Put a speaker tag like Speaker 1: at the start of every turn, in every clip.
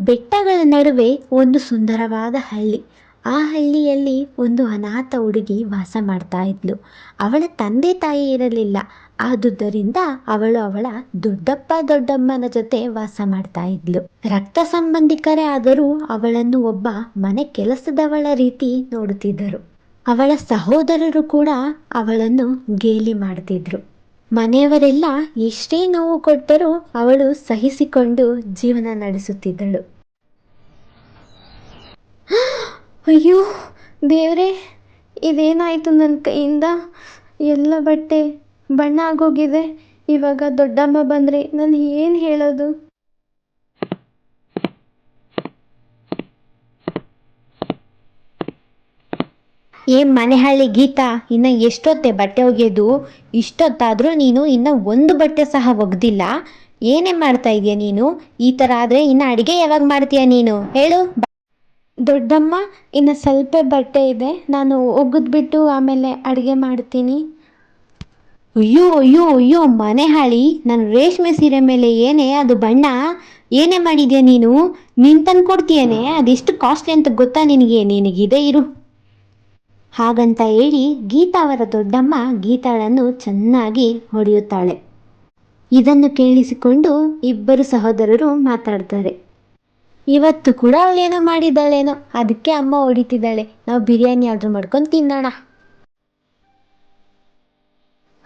Speaker 1: ಬೆಟ್ಟಗಳ ನಡುವೆ ಒಂದು ಸುಂದರವಾದ ಹಳ್ಳಿ. ಆ ಹಳ್ಳಿಯಲ್ಲಿ ಒಂದು ಅನಾಥ ಹುಡುಗಿ ವಾಸ ಮಾಡ್ತಾ ಇದ್ಲು. ಅವಳ ತಂದೆ ತಾಯಿ ಇರಲಿಲ್ಲ. ಆದುದರಿಂದ ಅವಳು ಅವಳ ದೊಡ್ಡಪ್ಪ ದೊಡ್ಡಮ್ಮನ ಜೊತೆ ವಾಸ ಮಾಡ್ತಾ ಇದ್ಲು. ರಕ್ತ ಸಂಬಂಧಿಕರೇ ಆದರೂ ಅವಳನ್ನು ಒಬ್ಬ ಮನೆ ಕೆಲಸದವಳ ರೀತಿ ನೋಡುತ್ತಿದ್ದರು. ಅವಳ ಸಹೋದರರು ಕೂಡ ಅವಳನ್ನು ಗೇಲಿ ಮಾಡ್ತಿದ್ರು. ಮನೆಯವರೆಲ್ಲ ಎಷ್ಟೇ ನೋವು ಕೊಟ್ಟರೂ ಅವಳು ಸಹಿಸಿಕೊಂಡು ಜೀವನ ನಡೆಸುತ್ತಿದ್ದಳು. ಅಯ್ಯೋ ದೇವರೇ, ಇದೇನಾಯಿತು ನನ್ನ ಕೈಯಿಂದ? ಎಲ್ಲ ಬಟ್ಟೆ ಬಣ್ಣ ಆಗೋಗಿದೆ. ಇವಾಗ ದೊಡ್ಡಮ್ಮ ಬಂದರೆ ನಾನು ಏನು ಹೇಳೋದು? ಮನೆ ಹಳ್ಳಿ ಗೀತಾ, ಇನ್ನು ಎಷ್ಟೊತ್ತೆ ಬಟ್ಟೆ ಒಗೆಯೋದು? ಇಷ್ಟೊತ್ತಾದರೂ ನೀನು ಇನ್ನು ಒಂದು ಬಟ್ಟೆ ಸಹ ಒಗ್ದಿಲ್ಲ. ಏನೇ ಮಾಡ್ತಾ ಇದೀಯ ನೀನು? ಈ ಥರ ಆದರೆ ಇನ್ನು ಅಡುಗೆ ಯಾವಾಗ ಮಾಡ್ತೀಯ ನೀನು ಹೇಳು? ದೊಡ್ಡಮ್ಮ, ಇನ್ನು ಸ್ವಲ್ಪ ಬಟ್ಟೆ ಇದೆ, ನಾನು ಒಗೆದ್ಬಿಟ್ಟು ಆಮೇಲೆ ಅಡುಗೆ ಮಾಡ್ತೀನಿ. ಅಯ್ಯೋ ಅಯ್ಯೋ ಅಯ್ಯೋ ಮನೆ ಹಾಳಿ, ನನ್ನ ರೇಷ್ಮೆ ಸೀರೆ ಮೇಲೆ ಏನೇ ಅದು ಬಣ್ಣ? ಏನೇ ಮಾಡಿದ್ಯಾ ನೀನು? ನೀನು ತಂದು ಕೊಡ್ತೀಯೇನೆ? ಅದೆಷ್ಟು ಕಾಸ್ಟ್ಲಿ ಅಂತ ಗೊತ್ತಾ ನಿನಗಿದೆ ಇರು. ಹಾಗಂತ ಹೇಳಿ ಗೀತಾ ಅವರ ದೊಡ್ಡಮ್ಮ ಗೀತಾಳನ್ನು ಚೆನ್ನಾಗಿ ಹೊಡೆಯುತ್ತಾಳೆ. ಇದನ್ನು ಕೇಳಿಸಿಕೊಂಡು ಇಬ್ಬರು ಸಹೋದರರು ಮಾತಾಡ್ತಾರೆ. ಇವತ್ತು ಕೂಡ ಅವಳೇನೋ ಮಾಡಿದ್ದಾಳೇನೋ, ಅದಕ್ಕೆ ಅಮ್ಮ ಹೊಡಿತಿದ್ದಾಳೆ. ನಾವು ಬಿರಿಯಾನಿ ಆರ್ಡ್ರ್ ಮಾಡ್ಕೊಂಡು ತಿನ್ನೋಣ.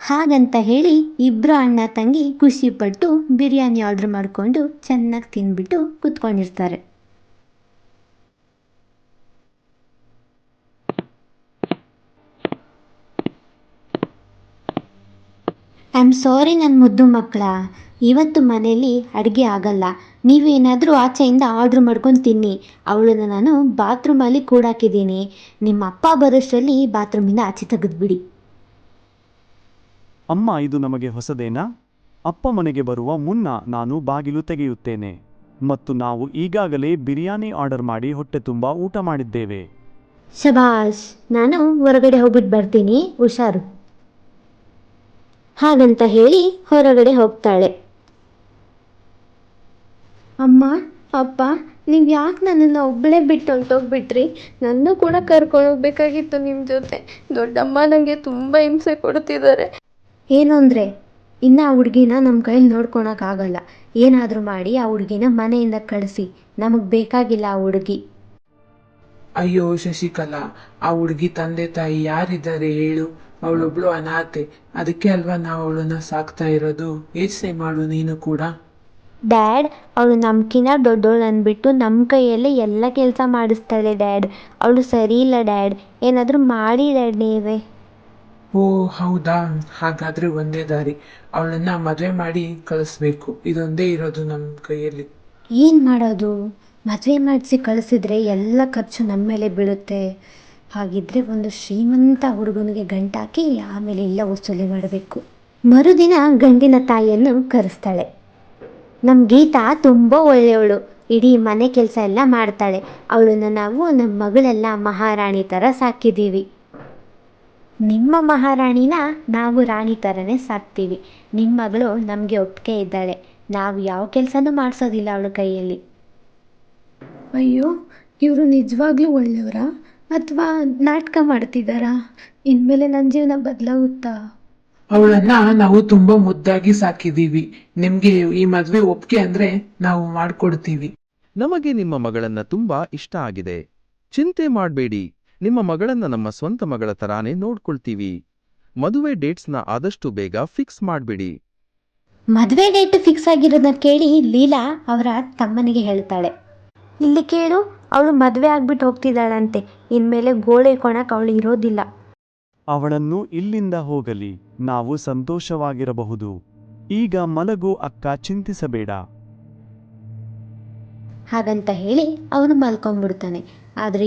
Speaker 1: ಹಾಗಂತ ಹೇಳಿ ಇಬ್ಬರು ಅಣ್ಣ ತಂಗಿ ಖುಷಿಪಟ್ಟು ಬಿರಿಯಾನಿ ಆರ್ಡ್ರ್ ಮಾಡಿಕೊಂಡು ಚೆನ್ನಾಗಿ ತಿಂದ್ಬಿಟ್ಟು ಕೂತ್ಕೊಂಡಿರ್ತಾರೆ. ಐ ಆಮ್ ಸಾರಿ ನನ್ನ ಮುದ್ದು ಮಕ್ಕಳ, ಇವತ್ತು ಮನೇಲಿ ಅಡುಗೆ ಆಗಲ್ಲ. ನೀವೇನಾದರೂ ಆಚೆಯಿಂದ ಆರ್ಡ್ರ್ ಮಾಡ್ಕೊಂಡು ತಿನ್ನಿ. ಅವಳನ್ನು ನಾನು ಬಾತ್ರೂಮಲ್ಲಿ ಕೂಡಾಕಿದ್ದೀನಿ. ನಿಮ್ಮ ಅಪ್ಪ ಬರೋಷ್ಟರಲ್ಲಿ ಬಾತ್ರೂಮಿಂದ ಆಚೆ ತೆಗೆದುಬಿಡಿ.
Speaker 2: ಅಮ್ಮ, ಇದು ನಮಗೆ ಹೊಸದೇನಾ? ಅಪ್ಪ ಮನೆಗೆ ಬರುವ ಮುನ್ನ ನಾನು ಬಾಗಿಲು ತೆಗೆಯುತ್ತೇನೆ ಮತ್ತು ನಾವು ಈಗಾಗಲೇ ಬಿರಿಯಾನಿ ಆರ್ಡರ್ ಮಾಡಿ ಹೊಟ್ಟೆ ತುಂಬ ಊಟ ಮಾಡಿದ್ದೇವೆ.
Speaker 1: ಶಬಾಷ್, ನಾನು ಹೊರಗಡೆ ಹೋಗ್ಬಿಟ್ಟು ಬರ್ತೀನಿ, ಹುಷಾರು. ಹಾಗಂತ ಹೇಳಿ ಹೊರಗಡೆ ಹೋಗ್ತಾಳೆ. ಅಮ್ಮ, ಅಪ್ಪ, ನೀವು ಯಾಕೆ ನನ್ನನ್ನು ಒಬ್ಬಳೇ ಬಿಟ್ಟು ಹೊರಟೋಗ್ಬಿಟ್ರಿ? ನನ್ನೂ ಕೂಡ ಕರ್ಕೊಂಡು ಹೋಗ್ಬೇಕಾಗಿತ್ತು ನಿಮ್ಮ ಜೊತೆ. ದೊಡ್ಡಮ್ಮ ನನಗೆ ತುಂಬ ಹಿಂಸೆ ಕೊಡ್ತಿದ್ದಾರೆ. ಏನು ಅಂದರೆ, ಇನ್ನು ಆ ಹುಡುಗಿನ ನಮ್ಮ ಕೈಯಲ್ಲಿ ನೋಡ್ಕೊಳಕ್ಕಾಗಲ್ಲ. ಏನಾದರೂ ಮಾಡಿ ಆ ಹುಡುಗಿನ ಮನೆಯಿಂದ ಕಳಿಸಿ. ನಮಗೆ ಬೇಕಾಗಿಲ್ಲ ಆ ಹುಡುಗಿ.
Speaker 3: ಅಯ್ಯೋ ಶಶಿಕಲಾ, ಆ ಹುಡುಗಿ ತಂದೆ ತಾಯಿ ಯಾರಿದ್ದಾರೆ ಹೇಳು? ಅವಳೊಬ್ಳು ಅನಾಥೆ. ಅದಕ್ಕೆ ಅಲ್ವಾ ನಾವು ಅವಳನ್ನ ಸಾಕ್ತಾ ಇರೋದು. ಯೋಚನೆ ಮಾಡು ನೀನು ಕೂಡ.
Speaker 1: ಡ್ಯಾಡ್, ಅವಳು ನಮ್ಕಿನ್ನ ದೊಡ್ಡವಳು ಅಂದ್ಬಿಟ್ಟು ನಮ್ಮ ಕೈಯಲ್ಲೇ ಎಲ್ಲ ಕೆಲಸ ಮಾಡಿಸ್ತಾಳೆ ಡ್ಯಾಡ್. ಅವಳು ಸರಿ ಇಲ್ಲ ಡ್ಯಾಡ್, ಏನಾದರೂ ಮಾಡಿ ಡ್ಯಾಡ್ ನೀವೇ.
Speaker 3: ಓ ಹೌದಾ? ಹಾಗಾದ್ರೆ ಒಂದೇ ದಾರಿ, ಅವಳನ್ನ ಮದುವೆ ಮಾಡಿ ಕಳಿಸ್ಬೇಕು. ಇದೊಂದೇ ಇರೋದು ನಮ್ಮ ಕೈಯಲ್ಲಿ.
Speaker 1: ಏನು ಮಾಡೋದು? ಮದುವೆ ಮಾಡಿಸಿ ಕಳಿಸಿದ್ರೆ ಎಲ್ಲ ಖರ್ಚು ನಮ್ಮ ಮೇಲೆ ಬೀಳುತ್ತೆ. ಹಾಗಿದ್ರೆ ಒಂದು ಶ್ರೀಮಂತ ಹುಡುಗನಿಗೆ ಗಂಟಾಕಿ ಆಮೇಲೆ ಎಲ್ಲ ವಸೂಲಿ ಮಾಡಬೇಕು. ಮರುದಿನ ಗಂಡಿನ ತಾಯಿಯನ್ನು ಕರೆಸ್ತಾಳೆ. ನಮ್ಮ ಗೀತಾ ತುಂಬ ಒಳ್ಳೆಯವಳು, ಇಡೀ ಮನೆ ಕೆಲಸ ಎಲ್ಲ ಮಾಡ್ತಾಳೆ. ಅವಳನ್ನು ನಾವು ನಮ್ಮ ಮಗಳೆಲ್ಲ ಮಹಾರಾಣಿ ಥರ ಸಾಕಿದ್ದೀವಿ. ನಿಮ್ಮ ಮಹಾರಾಣಿನ ನಾವು ರಾಣಿ ಥರನೇ ಸಾಕ್ತೀವಿ. ನಿಮ್ಮ ಮಗಳು ನಮಗೆ ಒಪ್ಪಿಗೆ ಇದ್ದಾಳೆ. ನಾವು ಯಾವ ಕೆಲಸನೂ ಮಾಡಿಸೋದಿಲ್ಲ ಅವಳ ಕೈಯಲ್ಲಿ. ಅಯ್ಯೋ, ಇವರು ನಿಜವಾಗ್ಲೂ ಒಳ್ಳೆಯವರಾ ಅಥವಾ ನಾಟಕ ಮಾಡ್ತಿದ್ದಾರಾ? ಇನ್ಮೇಲೆ ನನ್ನ ಜೀವನ ಬದಲಾಗುತ್ತಾ?
Speaker 3: ಅವಳನ್ನ ನಾವು ತುಂಬಾ ಮುದ್ದಾಗಿ ಸಾಕಿದೀವಿ. ನಿಮ್ಗೆ ಈ ಮದ್ವೆ ಒಪ್ಪಿಗೆ ಅಂದ್ರೆ ನಾವು ಮಾಡ್ಕೊಡ್ತೀವಿ.
Speaker 4: ನಮಗೆ ನಿಮ್ಮ ಮಗಳನ್ನ ತುಂಬಾ ಇಷ್ಟ ಆಗಿದೆ. ಚಿಂತೆ ಮಾಡಬೇಡಿ, ನಿಮ್ಮ ಮಗಳನ್ನ ನಮ್ಮ ಸ್ವಂತ ಮಗಳ ತರಾನೇ ನೋಡ್ಕೊಳ್ತೀವಿ. ಮದುವೆ ಡೇಟ್ಸ್ನ ಆದಷ್ಟು ಬೇಗ ಫಿಕ್ಸ್ ಮಾಡಬೇಡಿ.
Speaker 1: ಮದುವೆ ಡೇಟ್ ಫಿಕ್ಸ್ ಆಗಿರೋದನ್ನ ಕೇಳಿ ಲೀಲಾ ಅವರ ತಮ್ಮನಿಗೆ ಹೇಳ್ತಾಳೆ. ಇಲ್ಲಿ ಕೇಳು, ಅವಳು ಮದುವೆ ಆಗ್ಬಿಟ್ಟು ಹೋಗ್ತಿದ್ದಾಳಂತೆ. ಇನ್ಮೇಲೆ ಗೋಳೆ ಕೊಣಕ್ಕೆ ಅವಳು ಇರೋದಿಲ್ಲ.
Speaker 2: ಅವಳನ್ನು ಇಲ್ಲಿಂದ ಹೋಗಲಿ, ನಾವು ಸಂತೋಷವಾಗಿರಬಹುದು. ಈಗ ಮಲಗು ಅಕ್ಕ, ಚಿಂತಿಸಬೇಡ.
Speaker 1: ಹಾಗಂತ ಹೇಳಿ ಅವನು ಮಲ್ಕೊಂಡ್ಬಿಡ್ತಾನೆ. ಆದರೆ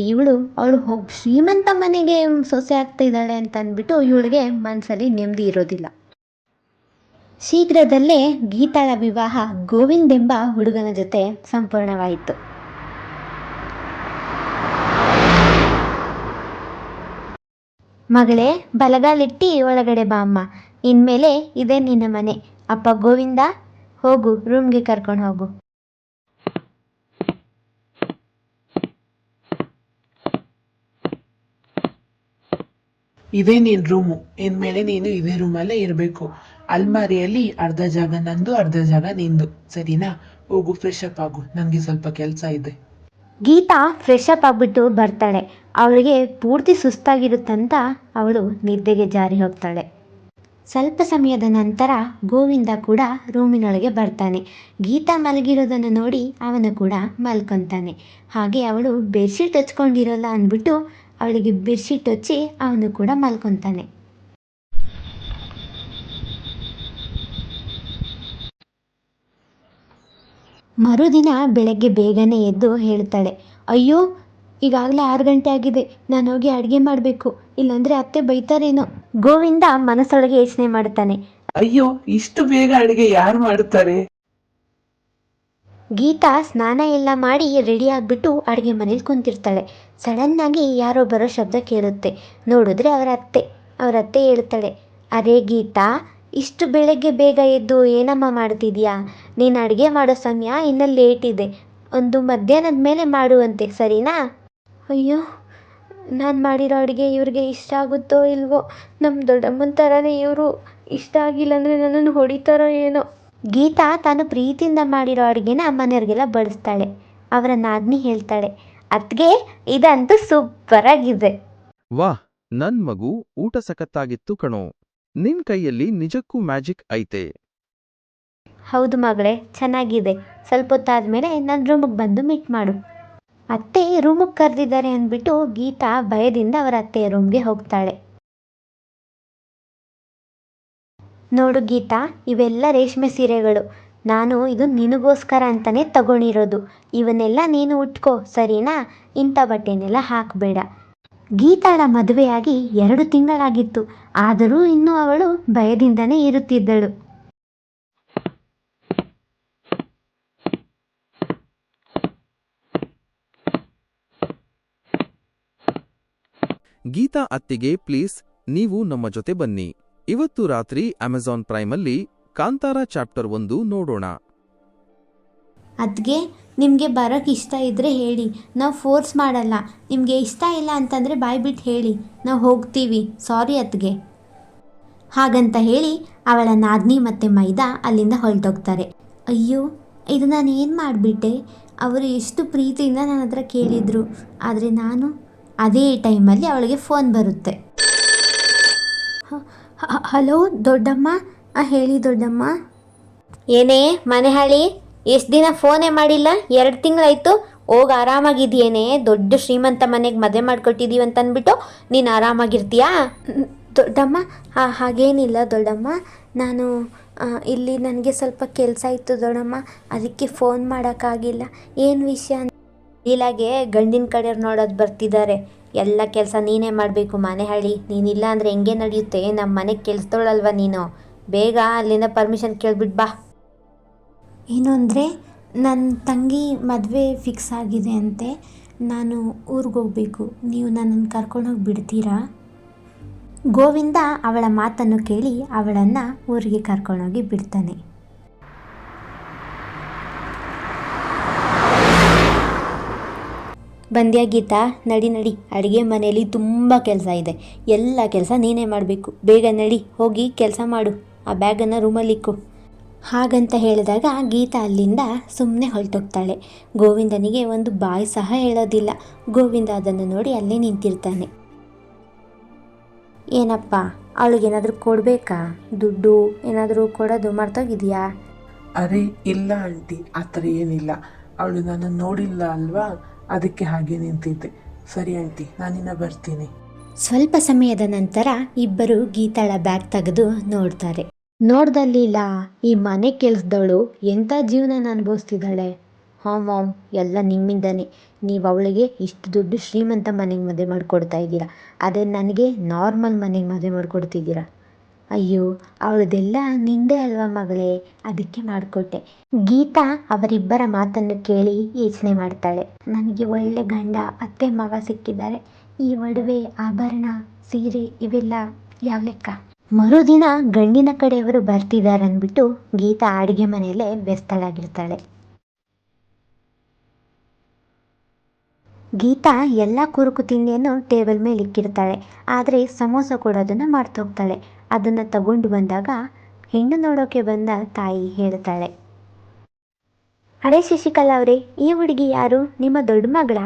Speaker 1: ಅವಳು ಶ್ರೀಮಂತ ಮನೆಗೆ ಸೊಸೆ ಆಗ್ತಾ ಇದ್ದಾಳೆ ಅಂತ ಅಂದ್ಬಿಟ್ಟು ಇವಳಿಗೆ ಮನಸ್ಸಲ್ಲಿ ನೆಮ್ಮದಿ ಇರೋದಿಲ್ಲ. ಶೀಘ್ರದಲ್ಲೇ ಗೀತಾಳ ವಿವಾಹ ಗೋವಿಂದ್ ಎಂಬ ಹುಡುಗನ ಜೊತೆ ಸಂಪೂರ್ಣವಾಯಿತು. ಮಗಳೇ, ಬಲಗಾಲಿಟ್ಟು ಒಳಗಡೆ ಬಾ ಅಮ್ಮ. ಇನ್ಮೇಲೆ ಇದೇ ನಿನ್ನ ಮನೆ. ಅಪ್ಪ ಗೋವಿಂದ, ಹೋಗು ರೂಮ್ಗೆ ಕರ್ಕೊಂಡು ಹೋಗು.
Speaker 3: ಇದೇ ನಿನ್ ರೂಮು, ಇನ್ಮೇಲೆ ನೀನು ಇದೇ ರೂಮಲ್ಲೇ ಇರಬೇಕು. ಅಲ್ಮಾರಿಯಲ್ಲಿ ಅರ್ಧ ಜಾಗ ನಂದು, ಅರ್ಧ ಜಾಗ ನಿಂದು, ಸರಿನಾ? ಹೋಗು, ಫ್ರೆಶ್ ಅಪ್ ಆಗು, ನನಗೆ ಸ್ವಲ್ಪ ಕೆಲಸ ಇದೆ.
Speaker 1: ಗೀತಾ ಫ್ರೆಶ್ ಅಪ್ ಆಗಿಬಿಟ್ಟು ಬರ್ತಾಳೆ. ಅವಳಿಗೆ ಪೂರ್ತಿ ಸುಸ್ತಾಗಿರುತ್ತಂತ ಅವಳು ನಿದ್ದೆಗೆ ಜಾರಿ ಹೋಗ್ತಾಳೆ. ಸ್ವಲ್ಪ ಸಮಯದ ನಂತರ ಗೋವಿಂದ ಕೂಡ ರೂಮಿನೊಳಗೆ ಬರ್ತಾನೆ. ಗೀತಾ ಮಲಗಿರೋದನ್ನು ನೋಡಿ ಅವನು ಕೂಡ ಮಲ್ಕೊತಾನೆ. ಹಾಗೆ ಅವಳು ಬೆಡ್ಶೀಟ್ ಹಚ್ಕೊಂಡಿರೋಲ್ಲ ಅಂದ್ಬಿಟ್ಟು ಅವಳಿಗೆ ಬೆಡ್ಶೀಟ್ ಹಚ್ಚಿ ಅವನು ಕೂಡ ಮಲ್ಕೊತಾನೆ. ಮರುದಿನ ಬೆಳಗ್ಗೆ ಬೇಗನೆ ಎದ್ದು ಹೇಳ್ತಾಳೆ, ಅಯ್ಯೋ ಈಗಾಗಲೇ 6 ಗಂಟೆ ಆಗಿದೆ, ನಾನು ಹೋಗಿ ಅಡುಗೆ ಮಾಡಬೇಕು, ಇಲ್ಲಾಂದರೆ ಅತ್ತೆ ಬೈತಾರೇನೋ. ಗೋವಿಂದ ಮನಸ್ಸೊಳಗೆ ಯೋಚನೆ ಮಾಡ್ತಾನೆ.
Speaker 3: ಅಯ್ಯೋ, ಇಷ್ಟು ಬೇಗ ಅಡಿಗೆ ಯಾರು ಮಾಡುತ್ತಾರೆ?
Speaker 1: ಗೀತಾ ಸ್ನಾನ ಎಲ್ಲ ಮಾಡಿ ರೆಡಿ ಆಗಿಬಿಟ್ಟು ಅಡುಗೆ ಮನೇಲಿ ಕುಂತಿರ್ತಾಳೆ. ಸಡನ್ನಾಗಿ ಯಾರೋ ಬರೋ ಶಬ್ದ ಕೇಳುತ್ತೆ. ನೋಡಿದ್ರೆ ಅವರ ಅತ್ತೆ ಹೇಳ್ತಾಳೆ, ಅರೇ ಗೀತಾ, ಇಷ್ಟು ಬೆಳಗ್ಗೆ ಬೇಗ ಎದ್ದು ಏನಮ್ಮ ಮಾಡ್ತಿದ್ಯಾ? ನೀನು ಅಡುಗೆ ಮಾಡೋ ಸಮಯ ಇನ್ನೂ ಲೇಟ್ ಇದೆ, ಒಂದು ಮಧ್ಯಾಹ್ನದ ಮೇಲೆ ಮಾಡುವಂತೆ, ಸರಿನಾ? ಅಯ್ಯೋ, ನಾನು ಮಾಡಿರೋ ಅಡುಗೆ ಇವ್ರಿಗೆ ಇಷ್ಟ ಆಗುತ್ತೋ ಇಲ್ವೋ, ನಮ್ಮ ದೊಡ್ಡಮ್ಮನ ಥರನೇ ಇವರು, ಇಷ್ಟ ಆಗಿಲ್ಲ ಅಂದರೆ ನನ್ನನ್ನು ಹೊಡಿತಾರೋ ಏನೋ. ಗೀತಾ ತಾನು ಪ್ರೀತಿಯಿಂದ ಮಾಡಿರೋ ಅಡುಗೆನ ಮನೆಯವ್ರಿಗೆಲ್ಲ ಬಡಿಸ್ತಾಳೆ. ಅವರ ನಾದ್ನಿ ಹೇಳ್ತಾಳೆ, ಅದ್ಗೆ ಇದಂತೂ ಸೂಪರ್ ಆಗಿದೆ.
Speaker 4: ವಾಹ್, ನನ್ ಮಗು, ಊಟ ಸಖತ್ತಾಗಿತ್ತು ಕಣೋ. ನಿನ್ ಕೈಯಲ್ಲಿ ನಿಜಕ್ಕೂ ಮ್ಯಾಜಿಕ್ ಐತೆ.
Speaker 1: ಹೌದು ಮಗಳೇ, ಚೆನ್ನಾಗಿದೆ. ಸ್ವಲ್ಪ ಹೊತ್ತಾದ್ಮೇಲೆ ನನ್ನ ರೂಮಿಗೆ ಬಂದು ಮೀಟ್ ಮಾಡು. ಅತ್ತೆ ರೂಮಿಗೆ ಕರೆದಿದ್ದಾರೆ ಅಂದ್ಬಿಟ್ಟು ಗೀತಾ ಭಯದಿಂದ ಅವರ ಅತ್ತೆಯ ರೂಮ್ಗೆ ಹೋಗ್ತಾಳೆ. ನೋಡು ಗೀತಾ, ಇವೆಲ್ಲ ರೇಷ್ಮೆ ಸೀರೆಗಳು. ನಾನು ಇದು ನಿನಗೋಸ್ಕರ ಅಂತಲೇ ತಗೊಂಡಿರೋದು. ಇವನ್ನೆಲ್ಲ ನೀನು ಉಟ್ಕೋ, ಸರಿನಾ? ಇಂಥ ಬಟ್ಟೆನೆಲ್ಲ ಹಾಕಬೇಡ. ಗೀತಾಳ ಮದುವೆಯಾಗಿ 2 ತಿಂಗಳಾಗಿತ್ತು, ಆದರೂ ಇನ್ನೂ ಅವಳು ಭಯದಿಂದನೇ ಇರುತ್ತಿದ್ದಳು.
Speaker 4: ಗೀತಾ ಅತ್ತಿಗೆ, ಪ್ಲೀಸ್ ನೀವು ನಮ್ಮ ಜೊತೆ ಬನ್ನಿ. ಇವತ್ತು ರಾತ್ರಿ ಅಮೆಜಾನ್ ಪ್ರೈಮಲ್ಲಿ ಕಾಂತಾರ ಚಾಪ್ಟರ್ 1 ನೋಡೋಣ.
Speaker 1: ಅದ್ಗೆ ನಿಮಗೆ ಬರೋಕ್ಕೆ ಇಷ್ಟ ಇದ್ದರೆ ಹೇಳಿ, ನಾವು ಫೋರ್ಸ್ ಮಾಡಲ್ಲ. ನಿಮಗೆ ಇಷ್ಟ ಇಲ್ಲ ಅಂತಂದರೆ ಬಾಯ್ಬಿಟ್ಟು ಹೇಳಿ, ನಾವು ಹೋಗ್ತೀವಿ. ಸಾರಿ ಅದ್ಗೆ. ಹಾಗಂತ ಹೇಳಿ ಅವಳ ನಾದ್ನಿ ಮತ್ತು ಮೈದಾ ಅಲ್ಲಿಂದ ಹೊರಟೋಗ್ತಾರೆ. ಅಯ್ಯೋ, ಇದು ನಾನು ಏನು ಮಾಡಿಬಿಟ್ಟೆ? ಅವರು ಎಷ್ಟು ಪ್ರೀತಿಯಿಂದ ನನ್ನ ಹತ್ರ ಕೇಳಿದರು, ಆದರೆ ನಾನು ಅದೇ ಟೈಮಲ್ಲಿ ಅವಳಿಗೆ ಫೋನ್ ಬರುತ್ತೆ. ಹಲೋ ದೊಡ್ಡಮ್ಮ. ಹೇಳಿ ದೊಡ್ಡಮ್ಮ. ಏನೇ ಮನೆ ಹಾಳಿ, ಎಷ್ಟು ದಿನ ಫೋನೇ ಮಾಡಿಲ್ಲ? 2 ತಿಂಗಳಾಯಿತು. ಹೋಗಿ ಆರಾಮಾಗಿದೆಯೇನೆ? ದೊಡ್ಡ ಶ್ರೀಮಂತ ಮನೆಗೆ ಮದುವೆ ಮಾಡಿಕೊಟ್ಟಿದ್ದೀವಿ ಅಂತ ಅಂದ್ಬಿಟ್ಟು ನೀನು ಆರಾಮಾಗಿರ್ತೀಯಾ? ದೊಡ್ಡಮ್ಮ, ಹಾಗೇನಿಲ್ಲ ದೊಡ್ಡಮ್ಮ. ನಾನು ಇಲ್ಲಿ ನನಗೆ ಸ್ವಲ್ಪ ಕೆಲಸ ಇತ್ತು ದೊಡ್ಡಮ್ಮ, ಅದಕ್ಕೆ ಫೋನ್ ಮಾಡೋಕ್ಕಾಗಿಲ್ಲ. ಏನು ವಿಷಯ? ಇಲ್ಲಾಗೆ ಗಂಡಿನ ಕಡೆಯವ್ರು ನೋಡೋದು ಬರ್ತಿದ್ದಾರೆ. ಎಲ್ಲ ಕೆಲಸ ನೀನೇ ಮಾಡಬೇಕು ಮನೆ ಹಾಳಿ. ನೀನಿಲ್ಲ ಅಂದರೆ ಹೆಂಗೆ ನಡೆಯುತ್ತೆ? ನಮ್ಮ ಮನೆಗೆ ಕೆಲಸದವಳಲ್ವ ನೀನು? ಬೇಗ ಅಲ್ಲಿಂದ ಪರ್ಮಿಷನ್ ಕೇಳ್ಬಿಟ್ಟು ಬಾ. ಏನು ಅಂದರೆ, ನನ್ನ ತಂಗಿ ಮದುವೆ ಫಿಕ್ಸ್ ಆಗಿದೆ ಅಂತೆ. ನಾನು ಊರಿಗೆ ಹೋಗಬೇಕು. ನೀವು ನನ್ನನ್ನು ಕರ್ಕೊಂಡೋಗಿ ಬಿಡ್ತೀರಾ? ಗೋವಿಂದ ಅವಳ ಮಾತನ್ನು ಕೇಳಿ ಅವಳನ್ನು ಊರಿಗೆ ಕರ್ಕೊಂಡೋಗಿ ಬಿಡ್ತಾನೆ. ಬಂದ್ಯಾ ಗೀತಾ? ನಡಿ ನಡಿ, ಅಡುಗೆ ಮನೆಯಲ್ಲಿ ತುಂಬ ಕೆಲಸ ಇದೆ. ಎಲ್ಲ ಕೆಲಸ ನೀನೇ ಮಾಡಬೇಕು. ಬೇಗ ನಡಿ, ಹೋಗಿ ಕೆಲಸ ಮಾಡು. ಆ ಬ್ಯಾಗನ್ನು ರೂಮಲ್ಲಿ ಇಕ್ಕು. ಹಾಗಂತ ಹೇಳಿದಾಗ ಗೀತಾ ಅಲ್ಲಿಂದ ಸುಮ್ಮನೆ ಹೊರಟೋಗ್ತಾಳೆ. ಗೋವಿಂದನಿಗೆ ಒಂದು ಬಾಯಿ ಸಹ ಹೇಳೋದಿಲ್ಲ. ಗೋವಿಂದ ಅದನ್ನು ನೋಡಿ ಅಲ್ಲೇ ನಿಂತಿರ್ತಾನೆ. ಏನಪ್ಪ, ಅವಳಿಗೇನಾದರೂ ಕೊಡಬೇಕಾ? ದುಡ್ಡು ಏನಾದರೂ ಕೊಡೋದು ಮರ್ತೋಗಿದೆಯಾ?
Speaker 3: ಅರೆ ಇಲ್ಲ ಆಂಟಿ, ಆ ಥರ ಏನಿಲ್ಲ. ಅವಳು ನನ್ನನ್ನು ನೋಡಿಲ್ಲ ಅಲ್ವಾ, ಅದಕ್ಕೆ ಹಾಗೆ ನಿಂತಿದ್ದೆ. ಸರಿ ಆಂಟಿ, ನಾನಿನ್ನ ಬರ್ತೀನಿ.
Speaker 1: ಸ್ವಲ್ಪ ಸಮಯದ ನಂತರ ಇಬ್ಬರು ಗೀತಾಳ ಬ್ಯಾಗ್ ತೆಗೆದು ನೋಡ್ತಾರೆ. ನೋಡ್ದಲ್ಲಿಲ್ಲ, ಈ ಮನೆ ಕೆಲಸದವಳು ಎಂಥ ಜೀವನ ಅನುಭವಿಸ್ತಿದ್ದಾಳೆ. ಹಾಂ ಮಾಮ್, ಎಲ್ಲ ನಿಮ್ಮಿಂದನೇ. ನೀವು ಅವಳಿಗೆ ಇಷ್ಟು ದುಡ್ಡು ಶ್ರೀಮಂತ ಮನೆಗೆ ಮದುವೆ ಮಾಡಿಕೊಡ್ತಾ ಇದ್ದೀರಾ, ಅದೇ ನನಗೆ ನಾರ್ಮಲ್ ಮನೆಗೆ ಮದುವೆ ಮಾಡಿಕೊಡ್ತಿದ್ದೀರಾ. ಅಯ್ಯೋ, ಅವಳದೆಲ್ಲ ನಿಂದೆ ಅಲ್ವಾ ಮಗಳೇ, ಅದಕ್ಕೆ ಮಾಡಿಕೊಟ್ಟೆ. ಗೀತಾ ಅವರಿಬ್ಬರ ಮಾತನ್ನು ಕೇಳಿ ಯೋಚನೆ ಮಾಡ್ತಾಳೆ. ನನಗೆ ಒಳ್ಳೆ ಗಂಡ, ಅತ್ತೆ ಮಾವ ಸಿಕ್ಕಿದ್ದಾರೆ. ಈ ಒಡವೆ, ಆಭರಣ, ಸೀರೆ ಇವೆಲ್ಲ ಯಾವ ಲೆಕ್ಕ? ಮರುದಿನ ಗಂಡಿನ ಕಡೆಯವರು ಬರ್ತಿದ್ದಾರೆ ಅಂದ್ಬಿಟ್ಟು ಗೀತಾ ಅಡುಗೆ ಮನೆಯಲ್ಲೇ ವ್ಯಸ್ತಳಾಗಿರ್ತಾಳೆ. ಗೀತಾ ಎಲ್ಲ ಕುರುಕು ತಿಂಡಿಯನ್ನು ಟೇಬಲ್ ಮೇಲೆ ಇಕ್ಕಿರ್ತಾಳೆ. ಆದರೆ ಸಮೋಸ ಕೊಡೋದನ್ನು ಮರ್ತೋಗ್ತಾಳೆ. ಅದನ್ನು ತಗೊಂಡು ಬಂದಾಗ ಹೆಣ್ಣು ನೋಡೋಕೆ ಬಂದ ತಾಯಿ ಹೇಳ್ತಾಳೆ, ಅರೆ ಶಶಿಕಲಾ ಅವರೇ, ಈ ಹುಡುಗಿ ಯಾರು? ನಿಮ್ಮ ದೊಡ್ಡ ಮಗಳ?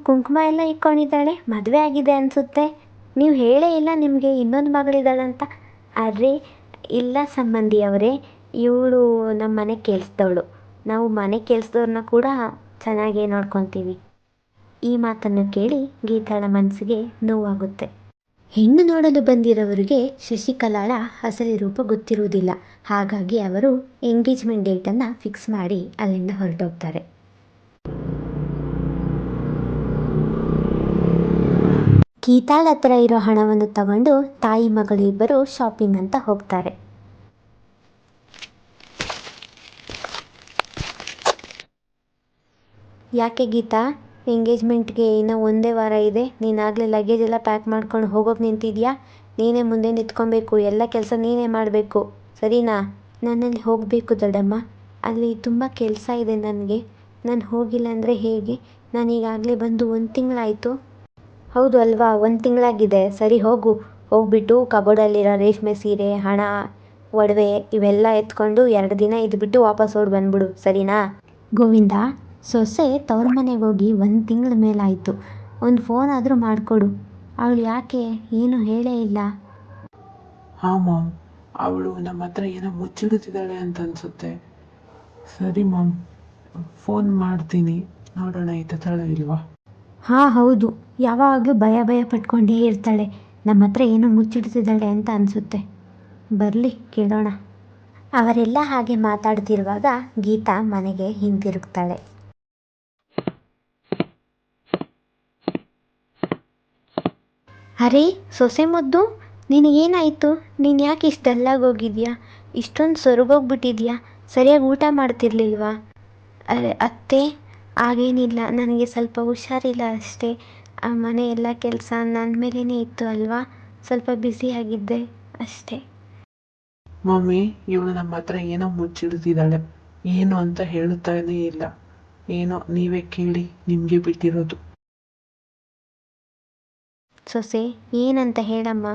Speaker 1: ಕುಂಕುಮ ಎಲ್ಲ ಇಕ್ಕೊಂಡಿದ್ದಾಳೆ, ಮದುವೆ ಆಗಿದೆ ಅನಿಸುತ್ತೆ. ನೀವು ಹೇಳೇ ಇಲ್ಲ ನಿಮಗೆ ಇನ್ನೊಂದು ಮಗಳಿದ್ದಾಳಂತ. ಅರೆ ಇಲ್ಲ ಸಂಬಂಧಿ ಅವರೇ, ಇವಳು ನಮ್ಮ ಮನೆ ಕೆಲಸದವಳು. ನಾವು ಮನೆ ಕೆಲಸದವ್ರನ್ನ ಕೂಡ ಚೆನ್ನಾಗೇ ನೋಡ್ಕೊತೀವಿ. ಈ ಮಾತನ್ನು ಕೇಳಿ ಗೀತಾಳ ಮನಸ್ಸಿಗೆ ನೋವಾಗುತ್ತೆ. ಹೆಣ್ಣು ನೋಡಲು ಬಂದಿರೋವರಿಗೆ ಶಶಿಕಲಾಳ ಅಸಲಿ ರೂಪ ಗೊತ್ತಿರುವುದಿಲ್ಲ. ಹಾಗಾಗಿ ಅವರು ಎಂಗೇಜ್ಮೆಂಟ್ ಡೇಟನ್ನು ಫಿಕ್ಸ್ ಮಾಡಿ ಅಲ್ಲಿಂದ ಹೊರಟೋಗ್ತಾರೆ. ಗೀತಾಳ ಹತ್ರ ಇರೋ ಹಣವನ್ನು ತಗೊಂಡು ತಾಯಿ ಮಗಳು ಇಬ್ಬರು ಶಾಪಿಂಗ್ ಅಂತ ಹೋಗ್ತಾರೆ. ಯಾಕೆ ಗೀತಾ, ಎಂಗೇಜ್ಮೆಂಟ್ಗೆ ಇನ್ನೂ ಒಂದೇ ವಾರ ಇದೆ, ನೀನಾಗಲೇ ಲಗೇಜ್ ಎಲ್ಲ ಪ್ಯಾಕ್ ಮಾಡ್ಕೊಂಡು ಹೋಗೋಕೆ ನಿಂತಿದ್ಯಾ? ನೀನೇ ಮುಂದೆ ನಿಂತ್ಕೊಬೇಕು, ಎಲ್ಲ ಕೆಲಸ ನೀನೇ ಮಾಡಬೇಕು, ಸರಿನಾ? ನನ್ನಲ್ಲಿ ಹೋಗಬೇಕು ದೊಡ್ಡಮ್ಮ, ಅಲ್ಲಿ ತುಂಬ ಕೆಲಸ ಇದೆ ನನಗೆ. ನಾನು ಹೋಗಿಲ್ಲ ಅಂದರೆ ಹೇಗೆ? ನಾನೀಗಾಗಲೇ ಬಂದು 1 ತಿಂಗಳಾಯಿತು. ಹೌದು ಅಲ್ವಾ, 1 ತಿಂಗಳಾಗಿದೆ. ಸರಿ ಹೋಗು, ಹೋಗ್ಬಿಟ್ಟು ಕಬೋರ್ಡಲ್ಲಿರೋ ರೇಷ್ಮೆ ಸೀರೆ, ಹಣ, ಒಡವೆ ಇವೆಲ್ಲ ಎತ್ಕೊಂಡು 2 ದಿನ ಇದ್ಬಿಟ್ಟು ವಾಪಸ್ ಓಡಿ ಬಂದ್ಬಿಡು, ಸರಿನಾ? ಗೋವಿಂದ, ಸೊಸೆ ತವ್ರ ಮನೆಗೆ ಹೋಗಿ 1 ತಿಂಗಳ ಮೇಲಾಯಿತು. ಒಂದು ಫೋನ್ ಆದರೂ ಮಾಡಿಕೊಡು. ಅವಳು ಯಾಕೆ ಏನು ಹೇಳೇ ಇಲ್ಲ?
Speaker 3: ಹಾಂ ಮಾಮ್, ಅವಳು ನಮ್ಮ ಹತ್ರ ಏನೋ ಮುಚ್ಚಿಡುತ್ತಿದ್ದಾಳೆ ಅಂತ ಅನಿಸುತ್ತೆ. ಸರಿ ಮಾಮ್, ಫೋನ್ ಮಾಡ್ತೀನಿ, ನೋಡೋಣ ಎತ್ತುತ್ತಾಳೆ ಇಲ್ವಾ.
Speaker 1: ಹಾಂ ಹೌದು, ಯಾವಾಗಲೂ ಭಯ ಭಯ ಪಟ್ಕೊಂಡೇ ಇರ್ತಾಳೆ. ನಮ್ಮ ಹತ್ರ ಏನೋ ಮುಚ್ಚಿಡ್ತಿದ್ದಾಳೆ ಅಂತ ಅನಿಸುತ್ತೆ. ಬರಲಿ ಕೇಳೋಣ. ಅವರೆಲ್ಲ ಹಾಗೆ ಮಾತಾಡ್ತಿರುವಾಗ ಗೀತಾ ಮನೆಗೆ ಹಿಂತಿರುಗ್ತಾಳೆ. ಅರೆ ಸೊಸೆ ಮುದ್ದು, ನಿನಗೇನಾಯಿತು? ನೀನು ಯಾಕೆ ಇಷ್ಟು ಡಲ್ಲಾಗಿ ಹೋಗಿದ್ಯಾ? ಇಷ್ಟೊಂದು ಸೊರಗೋಗ್ಬಿಟ್ಟಿದ್ಯಾ? ಸರಿಯಾಗಿ ಊಟ ಮಾಡ್ತಿರ್ಲಿಲ್ವಾ? ಅರೆ ಅತ್ತೆ, ಹಾಗೇನಿಲ್ಲ, ನನಗೆ ಸ್ವಲ್ಪ ಹುಷಾರಿಲ್ಲ ಅಷ್ಟೇ. ಆ ಮನೆ ಎಲ್ಲ ಕೆಲಸ ನನ್ನ ಮೇಲೇ ಇತ್ತು ಅಲ್ವಾ, ಸ್ವಲ್ಪ ಬ್ಯುಸಿಯಾಗಿದ್ದೆ ಅಷ್ಟೇ.
Speaker 3: ಮಮ್ಮಿ, ಇವಳು ನಮ್ಮ ಹತ್ರ ಏನೋ ಮುಚ್ಚಿಡ್ತಿದ್ದಾಳೆ, ಏನು ಅಂತ ಹೇಳುತ್ತಾನೇ ಇಲ್ಲ. ಏನೋ ನೀವೇ ಕೇಳಿ, ನಿಮಗೆ ಬಿಟ್ಟಿರೋದು.
Speaker 1: ಸೊಸೆ ಏನಂತ ಹೇಳಮ್ಮ.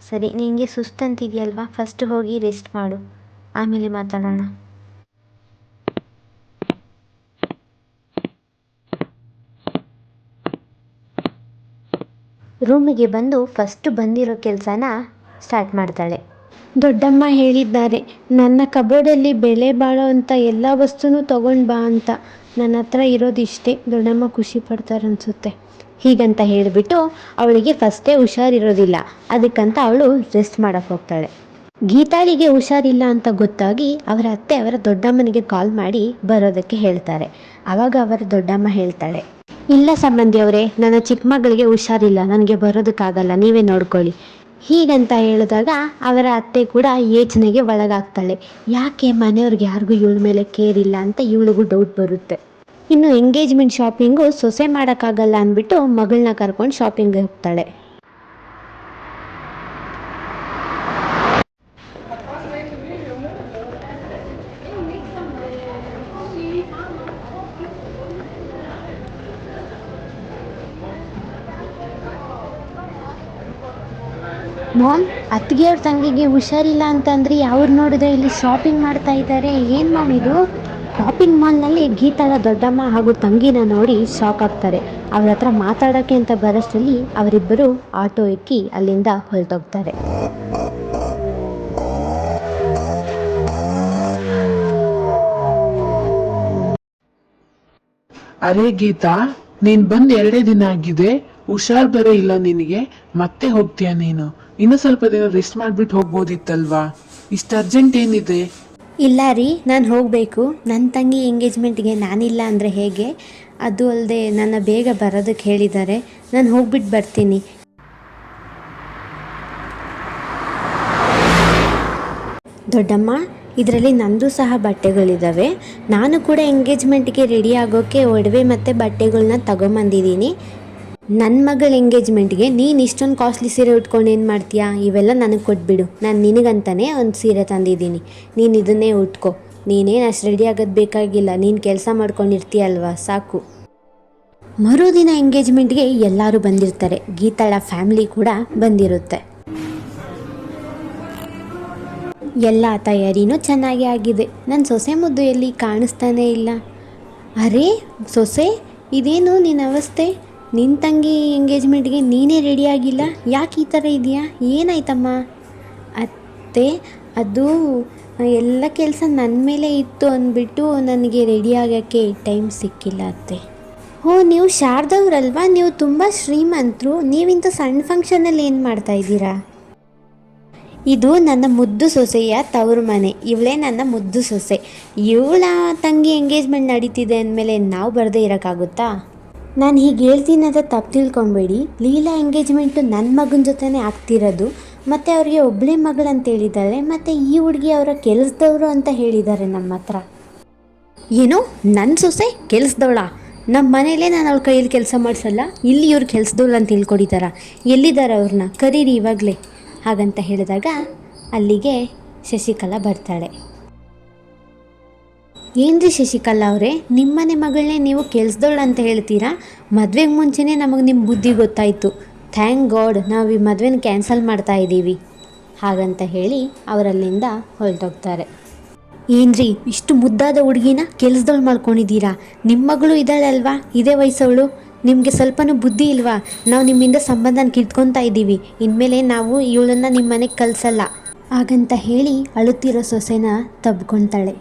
Speaker 1: ಸರಿ, ನಿನಗೆ ಸುಸ್ತಂತಿದೆಯಲ್ವಾ, ಫಸ್ಟ್ ಹೋಗಿ ರೆಸ್ಟ್ ಮಾಡು, ಆಮೇಲೆ ಮಾತಾಡೋಣ. ರೂಮಿಗೆ ಬಂದು ಫಸ್ಟ್ ಬಂದಿರೋ ಕೆಲಸನ ಸ್ಟಾರ್ಟ್ ಮಾಡ್ತಾಳೆ. ದೊಡ್ಡಮ್ಮ ಹೇಳಿದ್ದಾರೆ, ನನ್ನ ಕಬೋರ್ಡಲ್ಲಿ ಬೆಲೆ ಬಾಳೋ ಅಂಥ ಎಲ್ಲ ವಸ್ತುನೂ ತೊಗೊಂಡು ಬಾ ಅಂತ. ನನ್ನ ಹತ್ರ ಇರೋದಿಷ್ಟೇ, ದೊಡ್ಡಮ್ಮ ಖುಷಿ ಪಡ್ತಾರೆ ಅನಿಸುತ್ತೆ. ಹೀಗಂತ ಹೇಳಿಬಿಟ್ಟು ಅವಳಿಗೆ ಫಸ್ಟೇ ಹುಷಾರಿರೋದಿಲ್ಲ, ಅದಕ್ಕಂತ ಅವಳು ರೆಸ್ಟ್ ಮಾಡೋಕ್ಕೆ ಹೋಗ್ತಾಳೆ. ಗೀತಾಳಿಗೆ ಹುಷಾರಿಲ್ಲ ಅಂತ ಗೊತ್ತಾಗಿ ಅವರ ಅತ್ತೆ ಅವರ ದೊಡ್ಡಮ್ಮನಿಗೆ ಕಾಲ್ ಮಾಡಿ ಬರೋದಕ್ಕೆ ಹೇಳ್ತಾರೆ. ಆವಾಗ ಅವರ ದೊಡ್ಡಮ್ಮ ಹೇಳ್ತಾಳೆ, ಇಲ್ಲ ಸಂಬಂಧಿಯವರೇ, ನನ್ನ ಚಿಕ್ಕ ಮಗಳಿಗೆ ಹುಷಾರಿಲ್ಲ, ನನಗೆ ಬರೋದಕ್ಕಾಗಲ್ಲ, ನೀವೇ ನೋಡ್ಕೊಳ್ಳಿ. ಹೀಗಂತ ಹೇಳಿದಾಗ ಅವರ ಅತ್ತೆ ಕೂಡ ಯೋಚನೆಗೆ ಒಳಗಾಗ್ತಾಳೆ. ಯಾಕೆ ಮನೆಯವ್ರಿಗೆ ಯಾರಿಗೂ ಇವಳ ಮೇಲೆ ಕೇರ್ ಇಲ್ಲ ಅಂತ ಇವಳಿಗೂ ಡೌಟ್ ಬರುತ್ತೆ. ಇನ್ನು ಎಂಗೇಜ್ಮೆಂಟ್ ಶಾಪಿಂಗು ಸೊಸೆ ಮಾಡೋಕ್ಕಾಗಲ್ಲ ಅಂದ್ಬಿಟ್ಟು ಮಗಳನ್ನ ಕರ್ಕೊಂಡು ಶಾಪಿಂಗ್ಗೆ ಹೋಗ್ತಾಳೆ. ಮಾಮ್, ಅತ್ತಿಗೆಯವ್ರ ತಂಗಿಗೆ ಹುಷಾರಿಲ್ಲ ಅಂತಂದ್ರಿ, ಅವ್ರು ನೋಡಿದ್ರೆ ಇಲ್ಲಿ ಶಾಪಿಂಗ್ ಮಾಡ್ತಾ ಇದ್ದಾರೆ. ಏನು ಮಾಮ್ ಇದು? ಶಾಪಿಂಗ್ ಮಾಲ್ನಲ್ಲಿ ಗೀತಾಳ ದೊಡ್ಡಮ್ಮ ಹಾಗೂ ತಂಗಿನ ನೋಡಿ ಶಾಕ್ ಆಗ್ತಾರೆ. ಅವ್ರ ಹತ್ರ ಮಾತಾಡೋಕ್ಕೆ ಅಂತ ಬರೋಷ್ಟರಲ್ಲಿ ಅವರಿಬ್ಬರು ಆಟೋ ಎಕ್ಕಿ ಅಲ್ಲಿಂದ ಹೊರಟೋಗ್ತಾರೆ.
Speaker 3: ಅರೆ ಗೀತಾ, ನೀನ್ ಬಂದ್ 2 ದಿನ ಆಗಿದೆ, ಹುಷಾರ್ ಬೇರೆ ಇಲ್ಲ ನಿನಗೆ, ಮತ್ತೆ ಹೋಗ್ತೀಯ ನೀನು? ಇನ್ನು ಸ್ವಲ್ಪ ದಿನ ರೆಸ್ಟ್ ಮಾಡ್ಬಿಟ್ಟು ಹೋಗ್ಬೋದಿತ್ತಲ್ವಾ? ಇಷ್ಟು ಅರ್ಜೆಂಟ್ ಏನಿದೆ?
Speaker 1: ಇಲ್ಲ ರೀ, ನಾನು ಹೋಗಬೇಕು. ನನ್ನ ತಂಗಿ ಎಂಗೇಜ್ಮೆಂಟ್ಗೆ ನಾನಿಲ್ಲ ಅಂದರೆ ಹೇಗೆ? ಅದು ಅಲ್ಲದೆ ನನ್ನ ಬೇಗ ಬರೋದಕ್ಕೆ ಹೇಳಿದ್ದಾರೆ, ನಾನು ಹೋಗ್ಬಿಟ್ಟು ಬರ್ತೀನಿ. ದೊಡ್ಡಮ್ಮ, ಇದರಲ್ಲಿ ನಂದು ಸಹ ಬಟ್ಟೆಗಳಿದ್ದಾವೆ. ನಾನು ಕೂಡ ಎಂಗೇಜ್ಮೆಂಟ್ಗೆ ರೆಡಿ ಆಗೋಕ್ಕೆ ಒಡವೆ ಮತ್ತು ಬಟ್ಟೆಗಳನ್ನ ತಗೊಂಬಂದಿದ್ದೀನಿ. ನನ್ನ ಮಗಳ ಎಂಗೇಜ್ಮೆಂಟ್ಗೆ ನೀನು ಇಷ್ಟೊಂದು ಕಾಸ್ಟ್ಲಿ ಸೀರೆ ಉಟ್ಕೊಂಡು ಏನು ಮಾಡ್ತೀಯಾ? ಇವೆಲ್ಲ ನನಗೆ ಕೊಟ್ಬಿಡು, ನಾನು ನಿನಗಂತಾನೆ ಒಂದು ಸೀರೆ ತಂದಿದ್ದೀನಿ, ನೀನು ಇದನ್ನೇ ಉಟ್ಕೋ. ನೀನೇನು ಅಷ್ಟು ರೆಡಿ ಆಗೋದು ಬೇಕಾಗಿಲ್ಲ, ನೀನು ಕೆಲಸ ಮಾಡ್ಕೊಂಡಿರ್ತೀಯಲ್ವಾ, ಸಾಕು. ಮರುದಿನ ಎಂಗೇಜ್ಮೆಂಟ್ಗೆ ಎಲ್ಲರೂ ಬಂದಿರ್ತಾರೆ. ಗೀತಾಳ ಫ್ಯಾಮಿಲಿ ಕೂಡ ಬಂದಿರುತ್ತೆ. ಎಲ್ಲ ತಯಾರಿನೂ ಚೆನ್ನಾಗಿ ಆಗಿದೆ. ನನ್ನ ಸೊಸೆ ಮುದ್ದು ಎಲ್ಲಿ ಕಾಣಿಸ್ತಾನೇ ಇಲ್ಲ. ಅರೇ ಸೊಸೆ, ಇದೇನು ನಿನ್ನ ಅವಸ್ಥೆ? ನಿನ್ನ ತಂಗಿ ಎಂಗೇಜ್ಮೆಂಟ್ಗೆ ನೀನೇ ರೆಡಿಯಾಗಿಲ್ಲ, ಯಾಕೆ ಈ ಥರ ಇದೆಯಾ? ಏನಾಯ್ತಮ್ಮ? ಅತ್ತೆ, ಅದು ಎಲ್ಲ ಕೆಲಸ ನನ್ನ ಮೇಲೆ ಇತ್ತು ಅಂದ್ಬಿಟ್ಟು ನನಗೆ ರೆಡಿ ಆಗೋಕ್ಕೆ ಟೈಮ್ ಸಿಕ್ಕಿಲ್ಲ ಅತ್ತೆ. ಓ, ನೀವು ಶಾರದವ್ರಲ್ವಾ? ನೀವು ತುಂಬ ಶ್ರೀಮಂತರು. ನೀವಿಂಥ ಸಣ್ಣ ಫಂಕ್ಷನಲ್ಲಿ ಏನು ಮಾಡ್ತಾ ಇದ್ದೀರಾ? ಇದು ನನ್ನ ಮುದ್ದು ಸೊಸೆಯ ತವರು ಮನೆ. ಇವಳೇ ನನ್ನ ಮುದ್ದು ಸೊಸೆ. ಇವಳ ತಂಗಿ ಎಂಗೇಜ್ಮೆಂಟ್ ನಡೀತಿದೆ ಅಂದಮೇಲೆ ನಾವು ಬರದೇ ಇರೋಕ್ಕಾಗುತ್ತಾ? ನಾನು ಹೀಗೆ ಹೇಳ್ತೀನಿ ಅಂತ ತಪ್ಪು ತಿಳ್ಕೊಬೇಡಿ. ಲೀಲಾ ಎಂಗೇಜ್ಮೆಂಟು ನನ್ನ ಮಗನ ಜೊತೆನೇ ಆಗ್ತಿರೋದು. ಮತ್ತು ಅವ್ರಿಗೆ ಒಬ್ಬಳೇ ಮಗಳು ಅಂತ ಹೇಳಿದ್ದಾಳೆ. ಮತ್ತು ಈ ಹುಡುಗಿ ಅವರ ಕೆಲಸದವರು ಅಂತ ಹೇಳಿದ್ದಾರೆ ನಮ್ಮ ಹತ್ರ. ಏನು, ನನ್ನ ಸೊಸೆ ಕೆಲಸದವಳ? ನಮ್ಮ ಮನೇಲೇ ನಾನು ಅವ್ಳ ಕೈಯಲ್ಲಿ ಕೆಲಸ ಮಾಡಿಸಲ್ಲ, ಇಲ್ಲಿ ಇವ್ರು ಕೆಲಸದವಳು ಅಂತ ತಿಳ್ಕೊಡಿದಾರ? ಎಲ್ಲಿದ್ದಾರೆ ಅವ್ರನ್ನ? ಕರೀರಿ ಇವಾಗಲೇ ಹಾಗಂತ ಹೇಳಿದಾಗ ಅಲ್ಲಿಗೆ ಶಶಿಕಲಾ ಬರ್ತಾಳೆ. ಏನ್ರಿ ಶಶಿಕಲಾ ಅವರೇ, ನಿಮ್ಮನೆ ಮಗಳನ್ನೇ ನೀವು ಕೆಲಸದವಳು ಅಂತ ಹೇಳ್ತೀರಾ? ಮದುವೆಗೆ ಮುಂಚೆನೇ ನಮಗೆ ನಿಮ್ಮ ಬುದ್ಧಿ ಗೊತ್ತಾಯಿತು. ಥ್ಯಾಂಕ್ ಗಾಡ್, ನಾವು ಈ ಮದುವೆನ ಕ್ಯಾನ್ಸಲ್ ಮಾಡ್ತಾ ಇದ್ದೀವಿ ಹಾಗಂತ ಹೇಳಿ ಅವರಲ್ಲಿಂದ ಹೊರಟೋಗ್ತಾರೆ. ಏನ್ರಿ, ಇಷ್ಟು ಮುದ್ದಾದ ಹುಡುಗಿನ ಕೆಲಸದವಳು ಮಾಡ್ಕೊಂಡಿದ್ದೀರಾ? ನಿಮ್ಮ ಮಗಳು ಇದ್ದಾಳೆ ಅಲ್ವಾ, ಇದೇ ವಯಸ್ಸವಳು. ನಿಮಗೆ ಸ್ವಲ್ಪನೂ ಬುದ್ಧಿ ಇಲ್ವಾ? ನಾವು ನಿಮ್ಮಿಂದ ಸಂಬಂಧನ ಕಿತ್ಕೊತಾ ಇದ್ದೀವಿ. ಇನ್ಮೇಲೆ ನಾವು ಇವಳನ್ನು ನಿಮ್ಮ ಮನೆಗೆ ಕಳಿಸಲ್ಲ ಹಾಗಂತ ಹೇಳಿ ಅಳುತ್ತಿರೋ ಸೊಸೆನ ತಬ್ಕೊತಾಳೆ.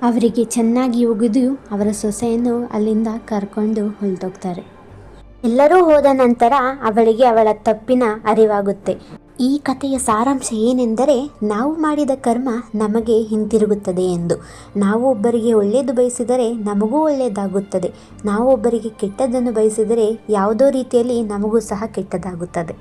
Speaker 1: ಅವರಿಗೆ ಚೆನ್ನಾಗಿ ಒಗೆದು ಅವರ ಸೊಸೆಯನ್ನು ಅಲ್ಲಿಂದ ಕರ್ಕೊಂಡು ಹೊರಟೋಗ್ತಾರೆ. ಎಲ್ಲರೂ ಹೋದ ನಂತರ ಅವಳಿಗೆ ಅವಳ ತಪ್ಪಿನ ಅರಿವಾಗುತ್ತೆ. ಈ ಕಥೆಯ ಸಾರಾಂಶ ಏನೆಂದರೆ, ನಾವು ಮಾಡಿದ ಕರ್ಮ ನಮಗೆ ಹಿಂತಿರುಗುತ್ತದೆ ಎಂದು. ನಾವು ಒಬ್ಬರಿಗೆ ಒಳ್ಳೆಯದು ಬಯಸಿದರೆ ನಮಗೂ ಒಳ್ಳೆಯದಾಗುತ್ತದೆ. ನಾವು ಒಬ್ಬರಿಗೆ ಕೆಟ್ಟದ್ದನ್ನು ಬಯಸಿದರೆ ಯಾವುದೋ ರೀತಿಯಲ್ಲಿ ನಮಗೂ ಸಹ ಕೆಟ್ಟದಾಗುತ್ತದೆ.